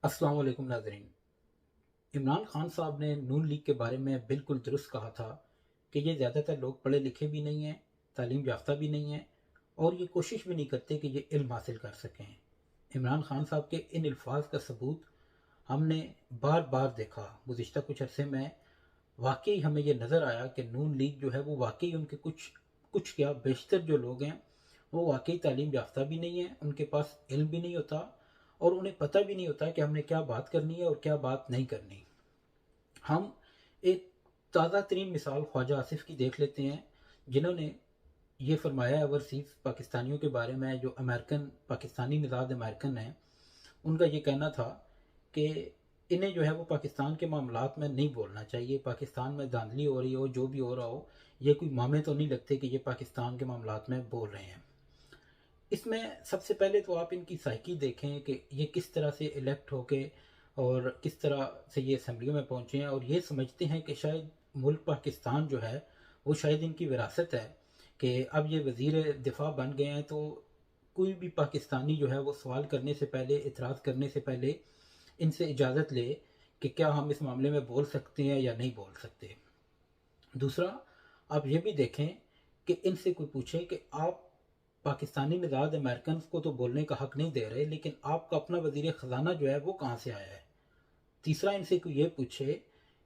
अस्सलाम वालेकुम नाज़रीन। इमरान खान साहब ने नून लीग के बारे में बिल्कुल दुरुस्त कहा था कि ये ज़्यादातर लोग पढ़े लिखे भी नहीं हैं, तालीम याफ्ता भी नहीं हैं और ये कोशिश भी नहीं करते कि ये इल्म हासिल कर सकें। इमरान खान साहब के इन अल्फाज का सबूत हमने बार बार देखा। गुज़िश्ता कुछ अरसे में वाकई हमें ये नज़र आया कि नून लीग जो है वो वाकई उनके कुछ कुछ क्या बेशतर जो लोग हैं वो वाकई तालीम याफ्ता भी नहीं है, उनके पास इल्म भी नहीं होता और उन्हें पता भी नहीं होता कि हमने क्या बात करनी है और क्या बात नहीं करनी। हम एक ताज़ा तरीन मिसाल ख्वाजा आसिफ की देख लेते हैं, जिन्होंने ये फरमाया ओवरसीज़ पाकिस्तानियों के बारे में, जो अमेरिकन पाकिस्तानी निज़ाद अमेरिकन हैं, उनका ये कहना था कि इन्हें जो है वो पाकिस्तान के मामलात में नहीं बोलना चाहिए। पाकिस्तान में धांधली हो रही हो, जो भी हो रहा हो, ये कोई मामे तो नहीं लगते कि ये पाकिस्तान के मामलात में बोल रहे हैं। इसमें सबसे पहले तो आप इनकी साइकी देखें कि ये किस तरह से इलेक्ट होके और किस तरह से ये असम्बलियों में पहुँचे हैं और ये समझते हैं कि शायद मुल्क पाकिस्तान जो है वो शायद इनकी विरासत है कि अब ये वज़ीर दिफा बन गए हैं, तो कोई भी पाकिस्तानी जो है वो सवाल करने से पहले, इतराज़ करने से पहले इनसे इजाज़त ले कि क्या हम इस मामले में बोल सकते हैं या नहीं बोल सकते। दूसरा, आप ये भी देखें कि इनसे कोई पूछे कि आप पाकिस्तानी निज़ाद अमेरिकन को तो बोलने का हक नहीं दे रहे, लेकिन आपका अपना वज़ीर ख़ज़ाना जो है वो कहाँ से आया है। तीसरा, इनसे कोई ये पूछे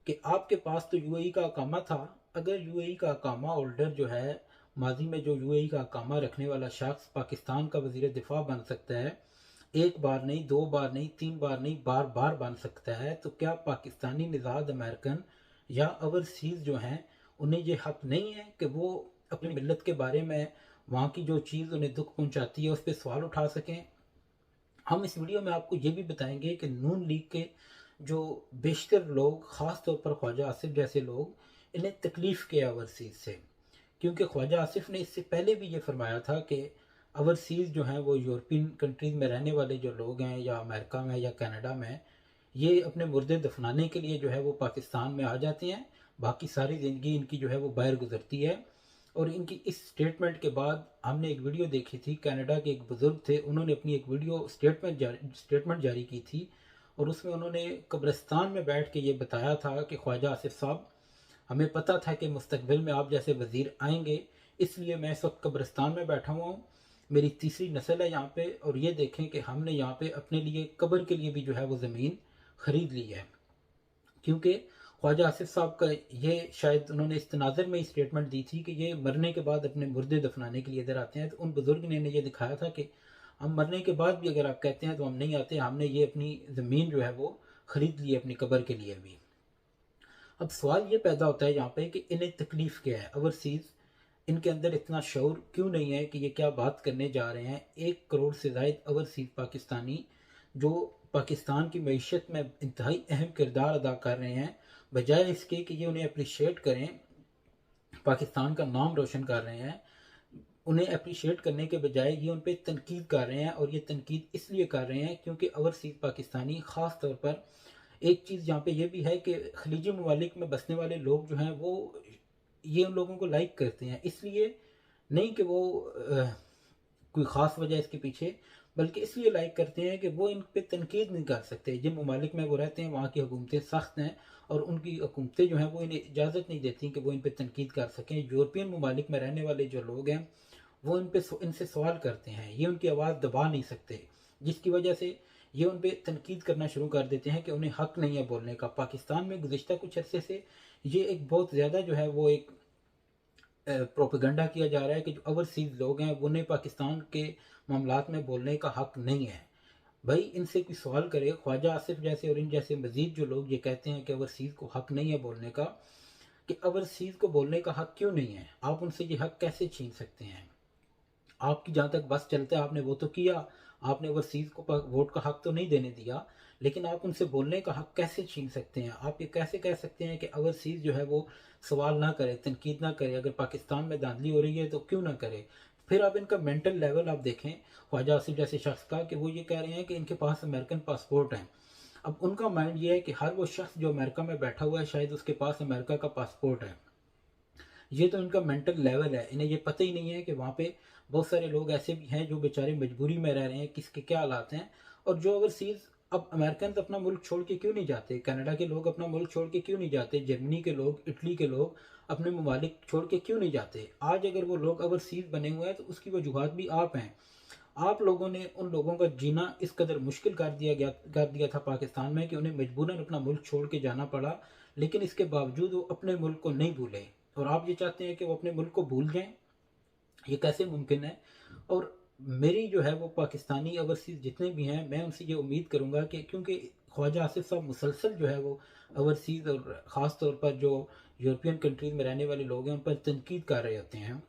कि आपके पास तो यूएई का अकामा था, अगर यूएई का अकामा होल्डर जो है, माजी में जो यूएई का अकामा रखने वाला शख्स पाकिस्तान का वज़ीर दिफा बन सकता है, एक बार नहीं, दो बार नहीं, तीन बार नहीं, बार बार बन सकता है, तो क्या पाकिस्तानी निज़ाद अमेरिकन या ओवरसीज़ जो हैं उन्हें ये हक नहीं है कि वो अपनी मिल्लत के बारे में, वहाँ की जो चीज़ उन्हें दुख पहुँचाती है उस पर सवाल उठा सकें। हम इस वीडियो में आपको ये भी बताएंगे कि नून लीग के जो बेशतर लोग, ख़ास तौर पर ख्वाजा आसिफ जैसे लोग, इन्हें तकलीफ़ के ओवरसीज़ से, क्योंकि ख्वाजा आसिफ ने इससे पहले भी ये फरमाया था कि ओवरसीज़ जो हैं वो यूरोपियन कंट्रीज़ में रहने वाले जो लोग हैं, या अमेरिका में या कनाडा में, ये अपने मुर्दे दफनाने के लिए जो है वो पाकिस्तान में आ जाते हैं, बाकी सारी ज़िंदगी इनकी जो है वो बाहर गुजरती है। और इनकी इस स्टेटमेंट के बाद हमने एक वीडियो देखी थी, कनाडा के एक बुज़ुर्ग थे, उन्होंने अपनी एक वीडियो स्टेटमेंट जारी की थी और उसमें उन्होंने कब्रिस्तान में बैठ के ये बताया था कि ख्वाजा आसिफ साहब, हमें पता था कि मुस्तकबिल में आप जैसे वज़ीर आएंगे, इसलिए मैं इस वक्त कब्रिस्तान में बैठा हुआ हूँ, मेरी तीसरी नस्ल है यहाँ पे, और ये देखें कि हमने यहाँ पे अपने लिए कब्र के लिए भी जो है वो ज़मीन ख़रीद ली है। क्योंकि ख्वाजा आसिफ साहब का ये, शायद उन्होंने इस तनाज़र में ही स्टेटमेंट दी थी कि ये मरने के बाद अपने मुर्दे दफनाने के लिए इधर आते हैं, तो उन बुज़ुर्ग ने ये दिखाया था कि हम मरने के बाद भी अगर आप कहते हैं तो हम नहीं आते, हमने ये अपनी ज़मीन जो है वो ख़रीद ली है अपनी कब्र के लिए भी। अब सवाल ये पैदा होता है यहाँ पे कि इन्हें तकलीफ़ क्या है, ओवरसीज़ इनके अंदर इतना शऊर क्यों नहीं है कि ये क्या बात करने जा रहे हैं। 1 करोड़ से ज़ायद ओवरसीज़ पाकिस्तानी जो पाकिस्तान की मईशत में इंतहाई अहम किरदार अदा कर रहे हैं, बजाय इसके कि ये उन्हें अप्रिशिएट करें, पाकिस्तान का नाम रोशन कर रहे हैं, उन्हें अप्रिशिएट करने के बजाय ये उन पे तनकीद कर रहे हैं। और ये तनकीद इसलिए कर रहे हैं क्योंकि ओवरसीज़ पाकिस्तानी, ख़ास तौर पर एक चीज़ यहाँ पे ये भी है कि खलीजी ममालिक में बसने वाले लोग जो हैं वो ये उन लोगों को लाइक करते हैं, इसलिए नहीं कि वो कोई ख़ास वजह इसके पीछे, बल्कि इसलिए लाइक करते हैं कि वो इन पे तनकीद नहीं कर सकते। जिन ममालिक में वो रहते हैं वहाँ की हुकूमतें सख्त हैं और उनकी हुकूमतें जो हैं वो इन्हें इजाज़त नहीं देती कि वो इन पे तनकीद कर सकें। यूरोपियन ममालिक में रहने वाले जो लोग हैं वो इनसे सवाल करते हैं, ये उनकी आवाज़ दबा नहीं सकते, जिसकी वजह से ये उन पे तनकीद करना शुरू कर देते हैं कि उन्हें हक नहीं है बोलने का। पाकिस्तान में गुज़िश्ता कुछ अरसे से ये एक बहुत ज़्यादा जो है वो एक प्रोपेगेंडा किया जा रहा है कि जो ओवरसीज़ लोग हैं उन्हें पाकिस्तान के मामलात में बोलने का हक नहीं है। भाई, इनसे कोई सवाल करे, ख्वाजा आसिफ जैसे और इन जैसे मज़ीद जो लोग ये कहते हैं कि ओवरसीज़ को हक नहीं है बोलने का, कि ओवरसीज़ को बोलने का हक क्यों नहीं है, आप उनसे ये हक कैसे छीन सकते हैं। आपकी जहाँ तक बस चलता है आपने वो तो किया, आपने ओवरसीज़ को वोट का हक तो नहीं देने दिया, लेकिन आप उनसे बोलने का हक कैसे छीन सकते हैं। आप ये कैसे कह सकते हैं कि ओवरसीज़ जो है वो सवाल ना करे, तनकीद ना करे, अगर पाकिस्तान में धांधली हो रही है तो क्यों ना करे। फिर आप इनका मेंटल लेवल आप देखें ख्वाजा आसिफ जैसे शख्स का, कि वो ये कह रहे हैं कि इनके पास अमेरिकन पासपोर्ट है। अब उनका माइंड ये है कि हर वो शख्स जो अमेरिका में बैठा हुआ है शायद उसके पास अमेरिका का पासपोर्ट है। ये तो इनका मेंटल लेवल है, इन्हें ये पता ही नहीं है कि वहाँ पे बहुत सारे लोग ऐसे भी हैं जो बेचारे मजबूरी में रह रहे हैं, किसके क्या हालात हैं। और जो ओवरसीज़ अब अमेरिकन अपना मुल्क छोड़ के क्यों नहीं जाते, कनाडा के लोग अपना मुल्क छोड़ के क्यों नहीं जाते, जर्मनी के लोग, इटली के लोग अपने ममालिक छोड़ के क्यों नहीं जाते। आज अगर वो लोग ओवरसीज बने हुए हैं तो उसकी वजूहत भी आप हैं। आप लोगों ने उन लोगों का जीना इस कदर मुश्किल कर दिया था पाकिस्तान में कि उन्हें मजबूरन अपना मुल्क छोड़ के जाना पड़ा, लेकिन इसके बावजूद वो अपने मुल्क को नहीं भूले। और आप ये चाहते हैं कि वो अपने मुल्क को भूल जाएं, ये कैसे मुमकिन है। और मेरी जो है वो पाकिस्तानी ओवरसीज़ जितने भी हैं, मैं उनसे ये उम्मीद करूँगा कि क्योंकि ख्वाजा आसिफ साहब मुसलसल जो है वो ओवरसीज़ और ख़ास तौर पर जो यूरोपियन कंट्रीज़ में रहने वाले लोग हैं उन पर तनकीद कर रहे होते हैं,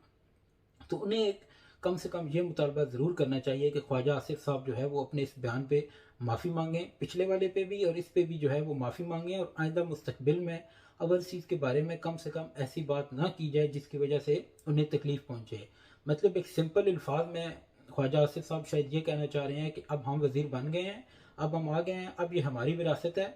तो उन्हें एक कम से कम ये मुतालबा ज़रूर करना चाहिए कि ख्वाजा आसिफ साहब जो है वो अपने इस बयान पे माफ़ी मांगें, पिछले वाले पे भी और इस पे भी जो है वो माफ़ी मांगें, और आइंदा मुस्तकबिल में ओवरसीज़ के बारे में कम से कम ऐसी बात ना की जाए जिसकी वजह से उन्हें तकलीफ़ पहुँचे। मतलब एक सिंपल अल्फाज में ख्वाजा आसिफ साहब शायद ये कहना चाह रहे हैं कि अब हम वज़ीर बन गए हैं, अब हम आ गए हैं, अब ये हमारी विरासत है,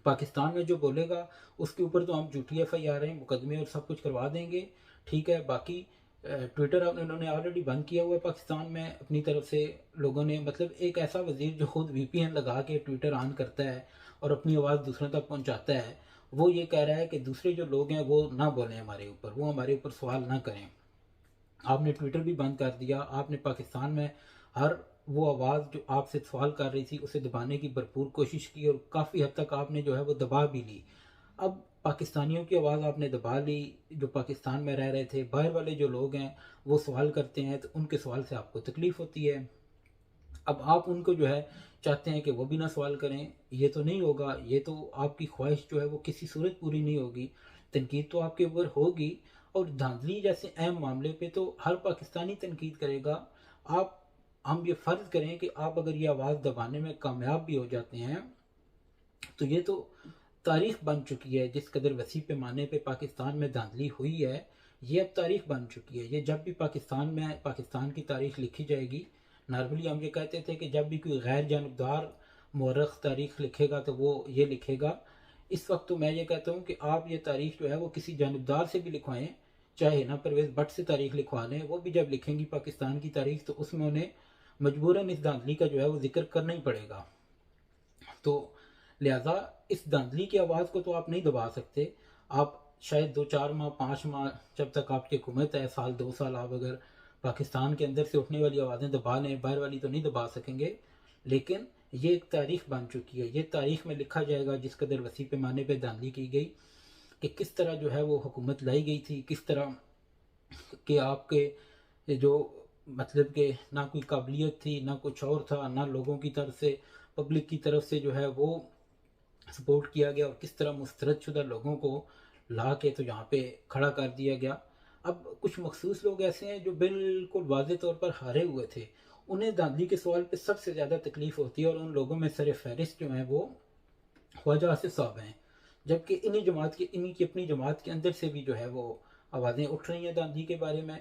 पाकिस्तान में जो बोलेगा उसके ऊपर तो हम झूठी FIR मुकदमे और सब कुछ करवा देंगे, ठीक है। बाकी ट्विटर उन्होंने ऑलरेडी बंद किया हुआ है पाकिस्तान में अपनी तरफ से लोगों ने, मतलब एक ऐसा वजीर जो खुद VPN लगा के ट्विटर ऑन करता है और अपनी आवाज़ दूसरों तक पहुंचाता है, वो ये कह रहा है कि दूसरे जो लोग हैं वो ना बोलें हमारे ऊपर, वो हमारे ऊपर सवाल ना करें। आपने ट्विटर भी बंद कर दिया, आपने पाकिस्तान में हर वो आवाज़ जो आपसे सवाल कर रही थी उसे दबाने की भरपूर कोशिश की और काफ़ी हद तक आपने जो है वो दबा भी ली। अब पाकिस्तानियों की आवाज़ आपने दबा ली, जो पाकिस्तान में रह रहे थे, बाहर वाले जो लोग हैं वो सवाल करते हैं तो उनके सवाल से आपको तकलीफ़ होती है। अब आप उनको जो है चाहते हैं कि वो भी ना सवाल करें, ये तो नहीं होगा, ये तो आपकी ख्वाहिश जो है वो किसी सूरत पूरी नहीं होगी। तनकीद तो आपके ऊपर होगी, और धांधली जैसे अहम मामले पे तो हर पाकिस्तानी तनकीद करेगा। आप हम ये फ़र्ज़ करें कि आप अगर ये आवाज़ दबाने में कामयाब भी हो जाते हैं तो ये तो तारीख बन चुकी है। जिस कदर वसी पैमाने पे पाकिस्तान में धांधली हुई है, ये अब तारीख बन चुकी है। ये जब भी पाकिस्तान में पाकिस्तान की तारीख लिखी जाएगी, नॉर्मली हम ये कहते थे कि जब भी कोई गैर जानबदार मौरख तारीख लिखेगा तो वो ये लिखेगा। इस वक्त तो मैं ये कहता हूँ कि आप ये तारीख जो है वो किसी जानबदार से भी लिखवाएं, चाहे ना परवेज़ भट्ट से तारीख लिखवा लें, वो भी जब लिखेंगी पाकिस्तान की तारीख तो उसमें उन्हें मजबूरन इस धांधली का जो है वो जिक्र करना ही पड़ेगा। तो लिहाजा इस धांधली की आवाज़ को तो आप नहीं दबा सकते। आप शायद 2-4 माह 5 माह जब तक आपकी हुकूमत है, साल 2 साल, आप अगर पाकिस्तान के अंदर से उठने वाली आवाज़ें दबा लें, बाहर वाली तो नहीं दबा सकेंगे। लेकिन ये एक तारीख बन चुकी है, ये तारीख में लिखा जाएगा जिस कदर वसी पैमाने पर धांधली की गई, कि किस तरह जो है वो हुकूमत लाई गई थी, किस तरह कि आपके जो मतलब कि ना कोई काबिलियत थी, ना कुछ और था, ना लोगों की तरफ से, पब्लिक की तरफ से जो है वो सपोर्ट किया गया, और किस तरह मुस्तरदशुदा लोगों को ला के तो यहाँ पे खड़ा कर दिया गया। अब कुछ मखसूस लोग ऐसे हैं जो बिल्कुल वाज़े तौर पर हारे हुए थे, उन्हें धांधली के सवाल पे सबसे ज़्यादा तकलीफ़ होती है, और उन लोगों में सर फहरिस्त जो हैं वो ख्वाजा आसिफ साहब हैं। जबकि इन्हीं की अपनी जमात के अंदर से भी जो है वो आवाज़ें उठ रही हैं धांधली के बारे में।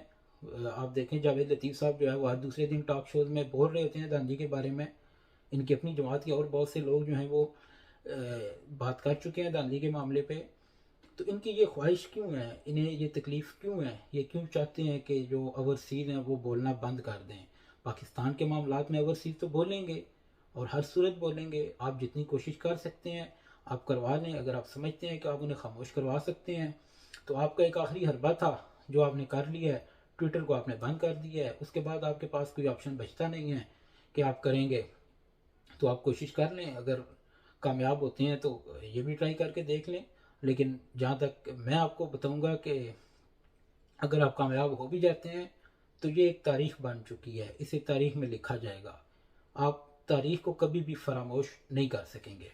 आप देखें जावेद लतीफ़ साहब जो है वो हर दूसरे दिन टॉक शोज़ में बोल रहे होते हैं धांधली के बारे में। इनकी अपनी जमात के और बहुत से लोग जो हैं वो बात कर चुके हैं धांधली के मामले पे। तो इनकी ये ख्वाहिश क्यों है, इन्हें ये तकलीफ़ क्यों है, ये क्यों चाहते हैं कि जो ओवरसीज़ हैं वो बोलना बंद कर दें। पाकिस्तान के मामलात में ओवरसीज़ तो बोलेंगे और हर सूरत बोलेंगे, आप जितनी कोशिश कर सकते हैं आप करवा लें। अगर आप समझते हैं कि आप उन्हें खामोश करवा सकते हैं तो आपका एक आखिरी हरबा था जो आपने कर लिया है, ट्विटर को आपने बंद कर दिया है, उसके बाद आपके पास कोई ऑप्शन बचता नहीं है कि आप करेंगे। तो आप कोशिश कर लें, अगर कामयाब होते हैं तो ये भी ट्राई करके देख लें। लेकिन जहाँ तक मैं आपको बताऊंगा कि अगर आप कामयाब हो भी जाते हैं तो ये एक तारीख बन चुकी है, इसे तारीख में लिखा जाएगा। आप तारीख को कभी भी फरामोश नहीं कर सकेंगे।